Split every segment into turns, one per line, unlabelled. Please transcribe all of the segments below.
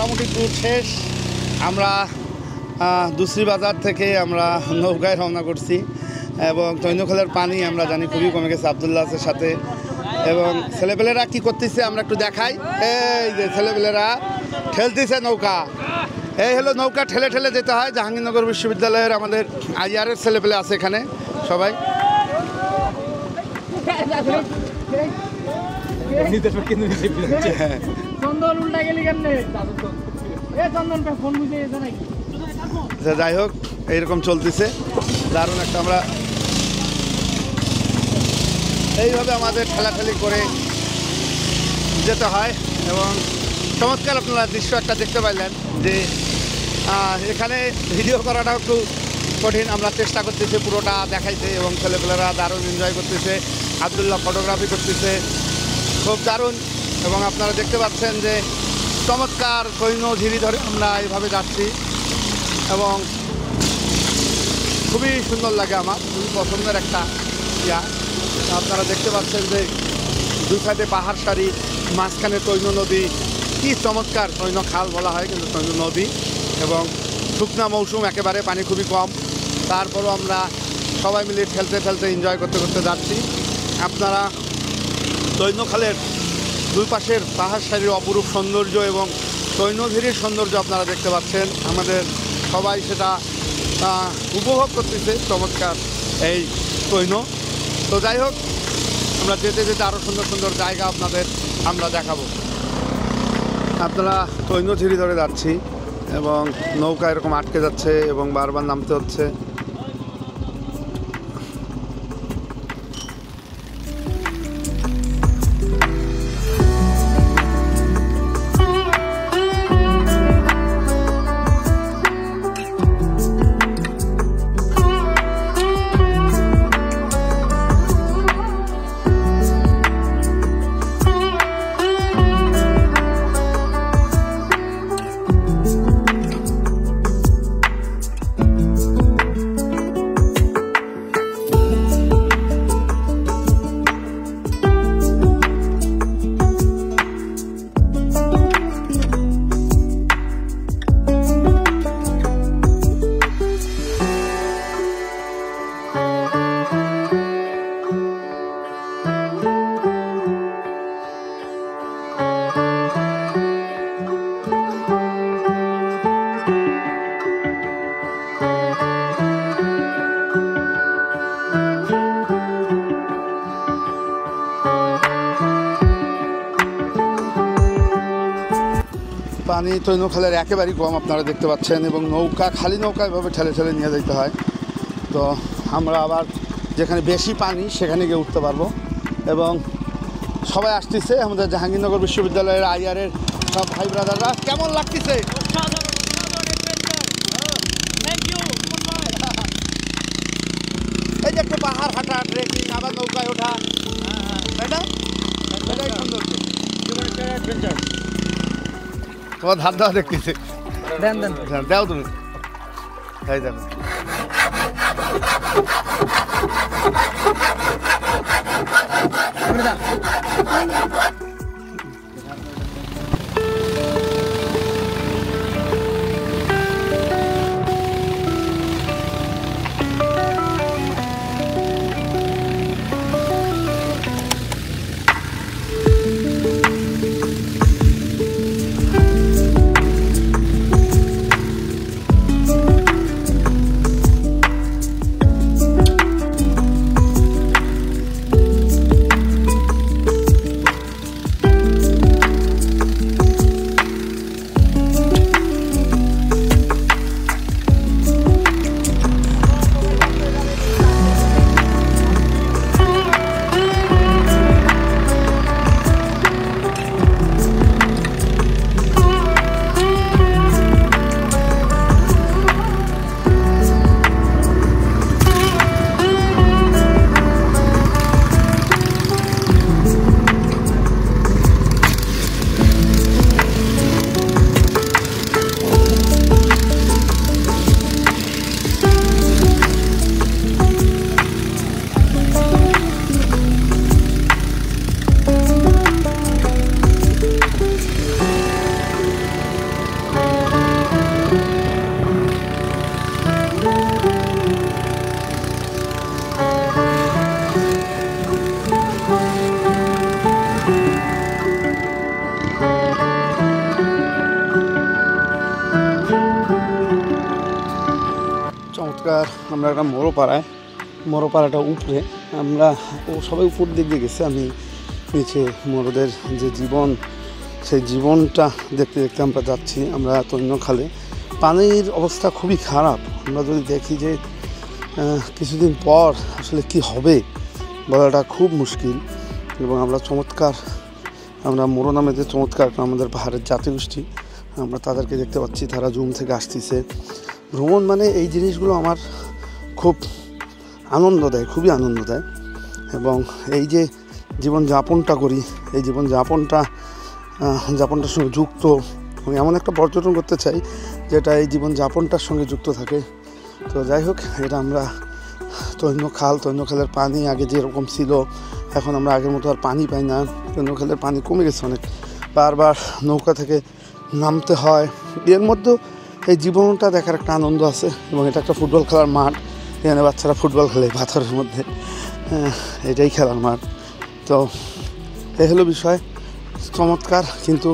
মোটামুটি ট্যুর শেষ। আমরা দুসরি বাজার থেকে আমরা নৌকায় রওনা করছি এবং তৈনখালের পানি আমরা জানি খুবই কমে গেছে আবদুল্লাহর সাথে। এবং ছেলেপেলেরা কি করতেছে আমরা একটু দেখাই। এই যে ছেলেপেলেরা ঠেলতেছে নৌকা, এই হলো নৌকা ঠেলে ঠেলে যেতে হয়। জাহাঙ্গীরনগর বিশ্ববিদ্যালয়ের আমাদের আইআরের ছেলেপেলে আছে এখানে সবাই। যাই হোক এইরকম চলতেছে দারুণ একটা। আমরা এইভাবে আমাদের ঠেলাঠেলি করে যেতে হয় এবং চমৎকার আপনারা দৃশ্য একটা দেখতে পাইলেন যে এখানে ভিডিও করাটা একটু কঠিন। আমরা চেষ্টা করতেছি পুরোটা দেখাইতে এবং ছেলেপেলেরা দারুণ এনজয় করতেছে। আবদুল্লাহ ফটোগ্রাফি করতেছে, খুব দারুণ। এবং আপনারা দেখতে পাচ্ছেন যে চমৎকার ঝিরি ধরে আমরা এইভাবে যাচ্ছি এবং খুবই সুন্দর লাগে, আমার খুবই পছন্দের একটা ইয়া। আপনারা দেখতে পাচ্ছেন যে দুই সাইডে পাহাড় সারি, মাঝখানে তৈন নদী, কি চমৎকার। তৈন খাল বলা হয় কিন্তু তৈন নদী। এবং শুকনা মৌসুম, একেবারে পানি খুবই কম, তারপরও আমরা সবাই মিলে ঠেলতে ঠেলতে এনজয় করতে করতে যাচ্ছি। আপনারা তৈনখালের দুই পাশের পাহাড় সারির অপরূপ সৌন্দর্য এবং তৈনঝিরির সৌন্দর্য আপনারা দেখতে পাচ্ছেন। আমাদের সবাই সেটা উপভোগ করতেছে, চমৎকার এই তৈন। তো যাই হোক, আমরা যেতে যেতে আরও সুন্দর সুন্দর জায়গা আপনাদের আমরা দেখাবো। আপনারা তৈনঝিরি ধরে যাচ্ছি এবং নৌকা এরকম আটকে যাচ্ছে এবং বারবার নামতে হচ্ছে। পানি তৈনখালের একেবারেই কম আপনারা দেখতে পাচ্ছেন এবং নৌকা, খালি নৌকা এভাবে ঠেলে ঠেলে নিয়ে যেতে হয়। তো আমরা আবার যেখানে বেশি পানি সেখানে গিয়ে উঠতে পারবো। এবং সবাই আসতেছে আমাদের জাহাঙ্গীরনগর বিশ্ববিদ্যালয়ের আইআরের সব ভাই ব্রাদাররা। কেমন লাগতেছে? এই যে একটা পাহাড় হাঁটা, ট্রেকিং, আবার নৌকায় ওঠা, এটাই সৌন্দর্য। তোমার ধার দেওয়া দেখতেছে, দাও তুমি, তাই দেখো। নমস্কার। আমরা একটা মোড়োপাড়াটা উপরে, আমরা সবাই উপর দিক দিয়ে গেছে, আমি নিচে মোড়দের যে জীবন, সেই জীবনটা দেখতে দেখতে আমরা যাচ্ছি। আমরা তৈনখালে পানির অবস্থা খুবই খারাপ। আমরা যদি দেখি যে কিছুদিন পর আসলে কি হবে বলাটা খুব মুশকিল। এবং আমরা মোড়ো নামে যে চমৎকার আমাদের পাহাড়ের জাতিগোষ্ঠী, আমরা তাদেরকে দেখতে পাচ্ছি, তারা জুম থেকে আসতেছে। ভ্রমণ মানে এই জিনিসগুলো আমার খুব আনন্দ দেয়, খুবই আনন্দ দেয়। এবং এই যে জীবনযাপনটা করি, এই জীবনযাপনটার সঙ্গে যুক্ত, আমি এমন একটা পর্যটন করতে চাই যেটা এই জীবনযাপনটার সঙ্গে যুক্ত থাকে। তো যাই হোক, এটা আমরা তৈনখালের পানি আগে যেরকম ছিল, এখন আমরা আগের মতো আর পানি পাই না। তৈনখালের পানি কমে গেছে অনেক, বারবার নৌকা থেকে নামতে হয়। এর মধ্যে এই জীবনটা দেখার একটা আনন্দ আছে। এবং এটা একটা ফুটবল খেলার মাঠ, এখানে বাচ্চারা ফুটবল খেলে পাথরের মধ্যে, এটাই খেলার মাঠ। তো এই হলো বিষয়, চমৎকার। কিন্তু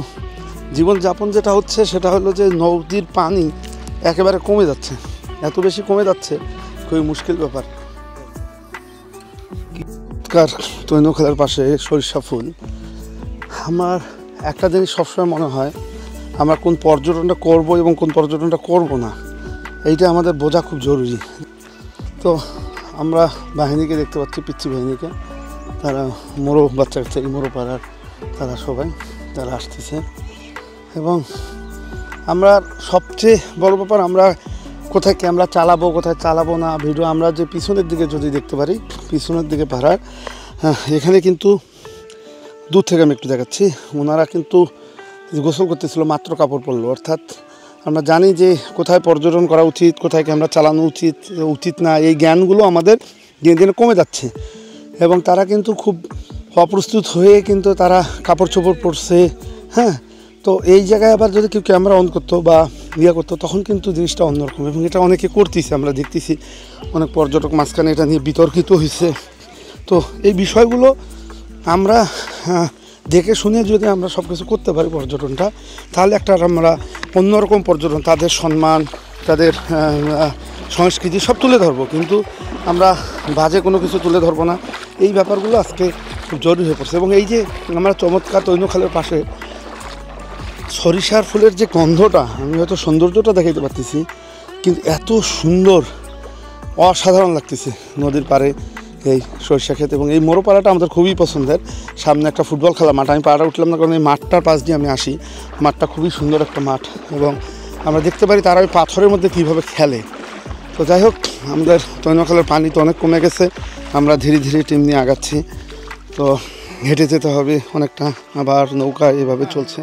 জীবনযাপন যেটা হচ্ছে সেটা হলো যে নদীর পানি একেবারে কমে যাচ্ছে, এত বেশি কমে যাচ্ছে, খুবই মুশকিল ব্যাপার। তৈনখালের পাশে সরিষা ফুল। আমার একটা জিনিস সবসময় মনে হয়, আমরা কোন পর্যটনটা করব এবং কোন পর্যটনটা করব না, এইটা আমাদের বোঝা খুব জরুরি। তো আমরা বাহিনীকে দেখতে পাচ্ছি, পিচ্ছি বাহিনীকে, তারা বাচ্চা এই মোড়োপাড়ার তারা সবাই তারা আসতেছে। এবং আমরা সবচেয়ে বড় ব্যাপার, আমরা কোথায় ক্যামেরা চালাবো কোথায় চালাবো না ভিডিও, আমরা যে পিছনের দিকে যদি দেখতে পারি, পিছনের দিকে পাহাড়, এখানে কিন্তু দূর থেকে আমি একটু দেখাচ্ছি, ওনারা কিন্তু গোসল করতেছিল, মাত্র কাপড় পরলো। অর্থাৎ আমরা জানি যে কোথায় পর্যটন করা উচিত, কোথায় ক্যামেরা চালানো উচিত না, এই জ্ঞানগুলো আমাদের দিনে দিনে কমে যাচ্ছে। এবং তারা কিন্তু খুব অপ্রস্তুত হয়ে কিন্তু তারা কাপড় চোপড় পরছে। হ্যাঁ, তো এই জায়গায় আবার যদি কেউ ক্যামেরা অন করতো বা করতো, তখন কিন্তু জিনিসটা অন্যরকম। এবং এটা অনেকে করতেছে, আমরা দেখতেছি, অনেক পর্যটক মাঝখানে এটা নিয়ে বিতর্কিত হয়েছে। তো এই বিষয়গুলো আমরা দেখে শুনে যদি আমরা সব কিছু করতে পারি পর্যটনটা, তাহলে একটা আমরা অন্যরকম পর্যটন, তাদের সম্মান, তাদের সংস্কৃতি সব তুলে ধরবো। কিন্তু আমরা বাজে কোনো কিছু তুলে ধরবো না, এই ব্যাপারগুলো আজকে খুব জরুরি হয়ে পড়ছে। এবং এই যে আমরা চমৎকার তৈনখালের পাশে সরিষার ফুলের যে গন্ধটা, আমি হয়তো সৌন্দর্যটা দেখাইতে পারতেছি, কিন্তু এত সুন্দর, অসাধারণ লাগতেছে নদীর পাড়ে এই সরিষা ক্ষেত। এবং এই মোড়োপাড়াটা আমাদের খুবই পছন্দের। সামনে একটা ফুটবল খেলা মাঠ, আমি পাড়াটা উঠলাম না, কারণ এই মাঠটার পাশ দিয়ে আমি আসি। মাঠটা খুবই সুন্দর একটা মাঠ, এবং আমরা দেখতে পারি তারা ওই পাথরের মধ্যে কীভাবে খেলে। তো যাই হোক, আমাদের তৈনখালের পানি তো অনেক কমে গেছে, আমরা ধীরে ধীরে টিম নিয়ে আগাচ্ছি। তো হেঁটে যেতে হবে অনেকটা, আবার নৌকা এভাবে চলছে।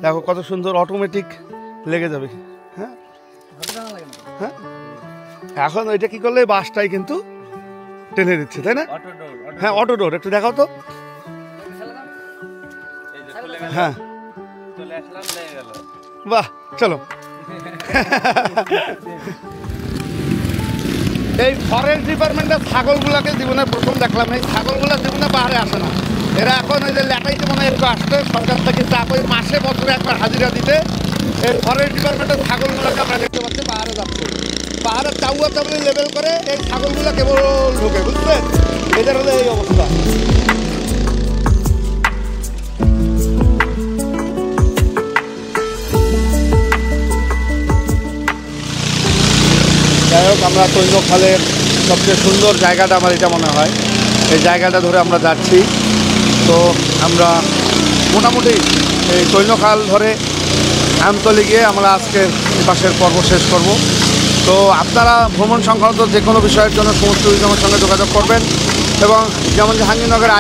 দেখো কত সুন্দর, অটোমেটিক লেগে যাবে। হ্যাঁ হ্যাঁ, এখন ওইটা কী করলে বাসটাই কিন্তু টেনে দিচ্ছে, তাই না? হ্যাঁ, অটো ডোর একটু দেখাও তো। হ্যাঁ, বাহ, চলো। এই ফরেস্ট ডিপার্টমেন্টের ছাগলগুলাকে জীবনে প্রথম দেখলাম। এই ছাগলগুলা জীবনে পাহাড়ে আসে না, এরা এখন ওই যে ল্যাটাইতে মনে হয় আসতে সরকার থেকে চাপ, ওই মাসে বছরে একবার হাজিরা দিতে এই ফরেস্ট ডিপার্টমেন্টের ছাগলগুলোকে আমরা দেখতে পাচ্ছি পাহাড়ে যাচ্ছে। পাহাড়ের চাউয়া চাউলি লেভেল করে এই ছাগলগুলো কেবল ঢুকে, বুঝলেন? এদের হলো এই অবস্থা। যাই হোক, আমরা তৈনখালের সবচেয়ে সুন্দর জায়গাটা আমার এটা মনে হয়, এই জায়গাটা ধরে আমরা যাচ্ছি। তো আমরা মোটামুটি এই তৈনখাল ধরে আমতলী গিয়ে আমরা আজকে পাশের পর্ব শেষ করব। তো আপনারা ভ্রমণ সংক্রান্ত যে কোনো বিষয়ের জন্য সমস্ত ট্যুরিজমের সঙ্গে যোগাযোগ করবেন। এবং যেমন জাহাঙ্গীরনগর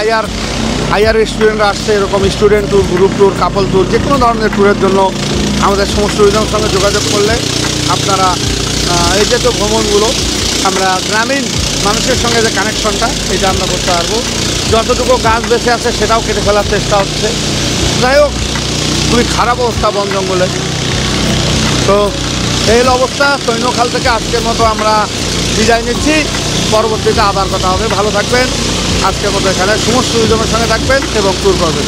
আইআর স্টুডেন্টরা আসছে, এরকম স্টুডেন্ট ট্যুর, গ্রুপ ট্যুর, কাপল ট্যুর, যে কোনো ধরনের ট্যুরের জন্য আমাদের সমস্ত ট্যুরিজমের সঙ্গে যোগাযোগ করলে আপনারা এই যে তো ভ্রমণগুলো আমরা গ্রামীণ মানুষের সঙ্গে যে কানেকশনটা, এটা আমরা করতে পারবো। যতটুকু গাছ বেঁচে আছে সেটাও কেটে ফেলার চেষ্টা হচ্ছে। যাই হোক, খুবই খারাপ অবস্থা বন জঙ্গলে। তো এই অবস্থা, তৈনখাল থেকে আজকের মতো আমরা বিদায় নিচ্ছি। পরবর্তীতে আবার কথা হবে। ভালো থাকবেন। আজকের মতো এখানে সমস্ত ট্যুরিজমের সঙ্গে থাকবেন এবং ট্যুর করবেন।